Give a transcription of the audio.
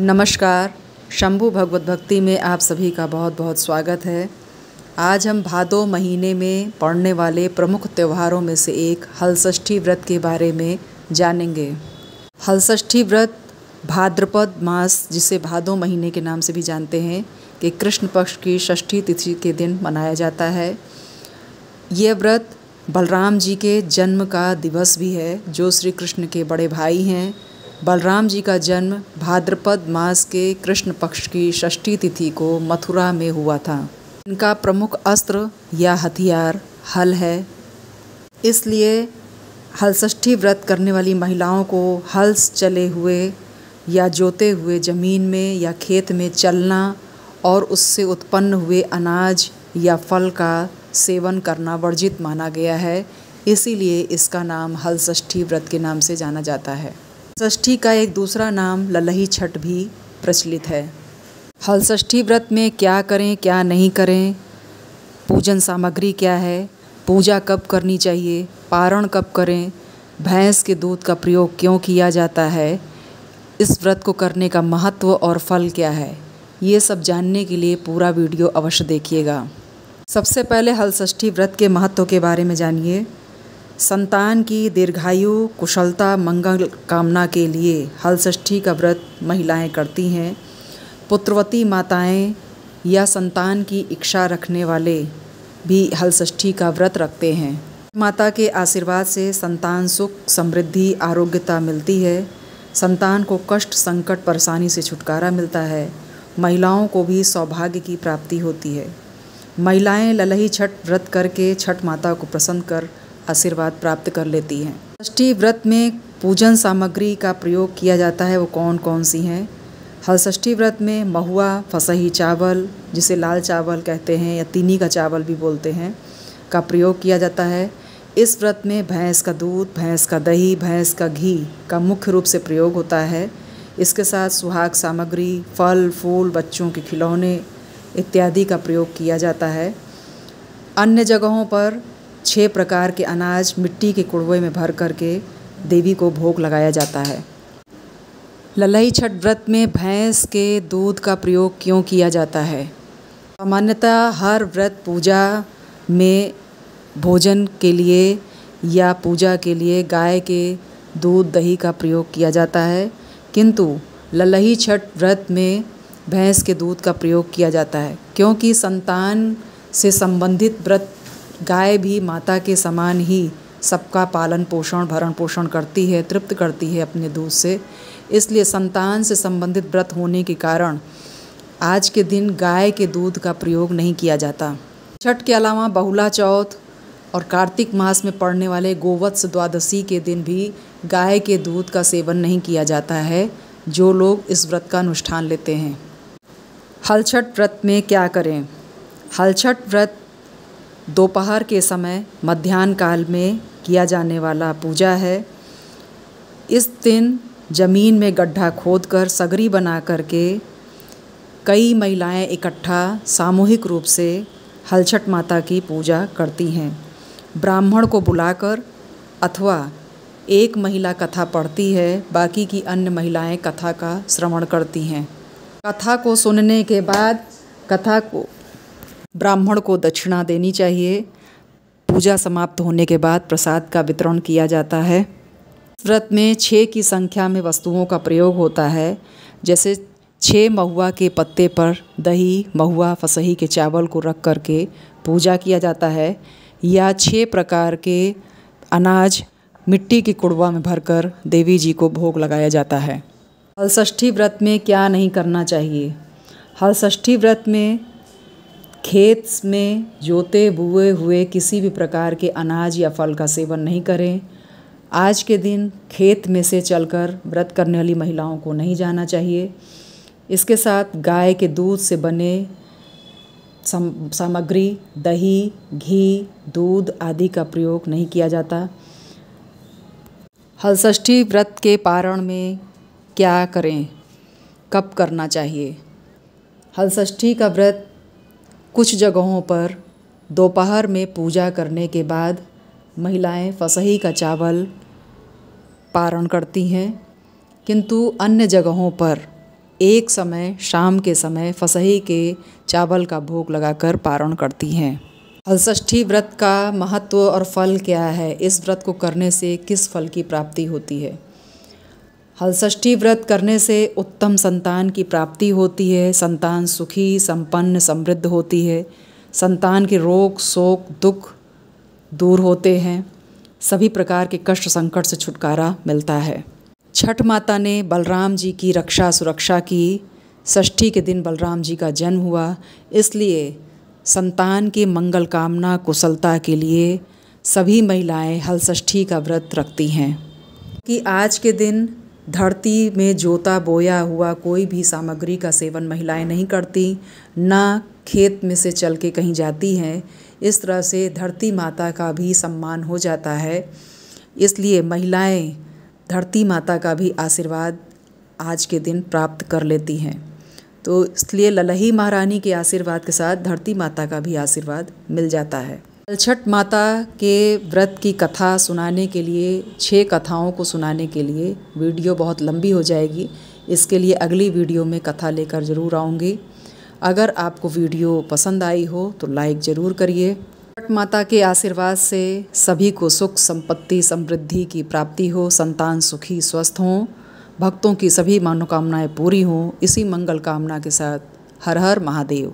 नमस्कार। शंभू भगवत भक्ति में आप सभी का बहुत बहुत स्वागत है। आज हम भादो महीने में पड़ने वाले प्रमुख त्योहारों में से एक हलषष्ठी व्रत के बारे में जानेंगे। हलषष्ठी व्रत भाद्रपद मास, जिसे भादो महीने के नाम से भी जानते हैं, कि कृष्ण पक्ष की षष्ठी तिथि के दिन मनाया जाता है। यह व्रत बलराम जी के जन्म का दिवस भी है, जो श्री कृष्ण के बड़े भाई हैं। बलराम जी का जन्म भाद्रपद मास के कृष्ण पक्ष की षष्ठी तिथि को मथुरा में हुआ था। इनका प्रमुख अस्त्र या हथियार हल है, इसलिए हलषष्ठी व्रत करने वाली महिलाओं को हल चले हुए या जोते हुए ज़मीन में या खेत में चलना और उससे उत्पन्न हुए अनाज या फल का सेवन करना वर्जित माना गया है। इसीलिए इसका नाम हलषष्ठी व्रत के नाम से जाना जाता है। हलषष्ठी का एक दूसरा नाम ललही छठ भी प्रचलित है। हलषष्ठी व्रत में क्या करें क्या नहीं करें, पूजन सामग्री क्या है, पूजा कब करनी चाहिए, पारण कब करें, भैंस के दूध का प्रयोग क्यों किया जाता है, इस व्रत को करने का महत्व और फल क्या है, ये सब जानने के लिए पूरा वीडियो अवश्य देखिएगा। सबसे पहले हलषष्ठी व्रत के महत्व के बारे में जानिए। संतान की दीर्घायु, कुशलता, मंगल कामना के लिए हलषष्ठी का व्रत महिलाएं करती हैं। पुत्रवती माताएं या संतान की इच्छा रखने वाले भी हलषष्ठी का व्रत रखते हैं। माता के आशीर्वाद से संतान सुख, समृद्धि, आरोग्यता मिलती है। संतान को कष्ट, संकट, परेशानी से छुटकारा मिलता है। महिलाओं को भी सौभाग्य की प्राप्ति होती है। महिलाएं ललही छठ व्रत करके छठ माता को प्रसन्न कर आशीर्वाद प्राप्त कर लेती हैं। षष्ठी व्रत में पूजन सामग्री का प्रयोग किया जाता है, वो कौन कौन सी हैं? हलषष्ठी व्रत में महुआ, फसही चावल, जिसे लाल चावल कहते हैं या तीनी का चावल भी बोलते हैं, का प्रयोग किया जाता है। इस व्रत में भैंस का दूध, भैंस का दही, भैंस का घी का मुख्य रूप से प्रयोग होता है। इसके साथ सुहाग सामग्री, फल फूल, बच्चों के खिलौने इत्यादि का प्रयोग किया जाता है। अन्य जगहों पर 6 प्रकार के अनाज मिट्टी के कुड़वे में भर करके देवी को भोग लगाया जाता है। ललही छठ व्रत में भैंस के दूध का प्रयोग क्यों किया जाता है? सामान्यतः हर व्रत पूजा में भोजन के लिए या पूजा के लिए गाय के दूध, दही का प्रयोग किया जाता है, किंतु ललही छठ व्रत में भैंस के दूध का प्रयोग किया जाता है, क्योंकि संतान से संबंधित व्रत गाय भी माता के समान ही सबका पालन पोषण, भरण पोषण करती है, तृप्त करती है अपने दूध से। इसलिए संतान से संबंधित व्रत होने के कारण आज के दिन गाय के दूध का प्रयोग नहीं किया जाता। छठ के अलावा बहुला चौथ और कार्तिक मास में पड़ने वाले गोवत्स द्वादशी के दिन भी गाय के दूध का सेवन नहीं किया जाता है, जो लोग इस व्रत का अनुष्ठान लेते हैं। हलछठ व्रत में क्या करें? हलछठ व्रत दोपहर के समय मध्याह्न काल में किया जाने वाला पूजा है। इस दिन ज़मीन में गड्ढा खोदकर सगरी बना करके कई महिलाएं इकट्ठा सामूहिक रूप से हलछठ माता की पूजा करती हैं। ब्राह्मण को बुलाकर अथवा एक महिला कथा पढ़ती है, बाकी की अन्य महिलाएं कथा का श्रवण करती हैं। कथा को सुनने के बाद कथा को ब्राह्मण को दक्षिणा देनी चाहिए। पूजा समाप्त होने के बाद प्रसाद का वितरण किया जाता है। इस व्रत में 6 की संख्या में वस्तुओं का प्रयोग होता है, जैसे 6 महुआ के पत्ते पर दही, महुआ, फसही के चावल को रख करके पूजा किया जाता है, या 6 प्रकार के अनाज मिट्टी के कुड़वा में भरकर देवी जी को भोग लगाया जाता है। हलषष्ठी व्रत में क्या नहीं करना चाहिए? हलषष्ठी व्रत में खेत में जोते बुए हुए किसी भी प्रकार के अनाज या फल का सेवन नहीं करें। आज के दिन खेत में से चलकर व्रत करने वाली महिलाओं को नहीं जाना चाहिए। इसके साथ गाय के दूध से बने सामग्री, दही, घी, दूध आदि का प्रयोग नहीं किया जाता। हलषष्ठी व्रत के पारण में क्या करें, कब करना चाहिए? हलषष्ठी का व्रत कुछ जगहों पर दोपहर में पूजा करने के बाद महिलाएं फसही का चावल पारण करती हैं, किंतु अन्य जगहों पर एक समय शाम के समय फसही के चावल का भोग लगाकर पारण करती हैं। हलषष्ठी व्रत का महत्व और फल क्या है? इस व्रत को करने से किस फल की प्राप्ति होती है? हलषष्ठी व्रत करने से उत्तम संतान की प्राप्ति होती है। संतान सुखी, संपन्न, समृद्ध होती है। संतान के रोग, शोक, दुख दूर होते हैं। सभी प्रकार के कष्ट संकट से छुटकारा मिलता है। छठ माता ने बलराम जी की रक्षा सुरक्षा की। षष्ठी के दिन बलराम जी का जन्म हुआ, इसलिए संतान की मंगल कामना कुशलता के लिए सभी महिलाएं हलषष्ठी का व्रत रखती हैं। कि आज के दिन धरती में जोता बोया हुआ कोई भी सामग्री का सेवन महिलाएं नहीं करती, ना खेत में से चल के कहीं जाती हैं। इस तरह से धरती माता का भी सम्मान हो जाता है। इसलिए महिलाएं धरती माता का भी आशीर्वाद आज के दिन प्राप्त कर लेती हैं। तो इसलिए ललही महारानी के आशीर्वाद के साथ धरती माता का भी आशीर्वाद मिल जाता है। छठ माता के व्रत की कथा सुनाने के लिए 6 कथाओं को सुनाने के लिए वीडियो बहुत लंबी हो जाएगी। इसके लिए अगली वीडियो में कथा लेकर ज़रूर आऊँगी। अगर आपको वीडियो पसंद आई हो तो लाइक ज़रूर करिए। छठ माता के आशीर्वाद से सभी को सुख, संपत्ति, समृद्धि की प्राप्ति हो, संतान सुखी स्वस्थ हों, भक्तों की सभी मनोकामनाएं पूरी हों। इसी मंगल कामना के साथ हर हर महादेव।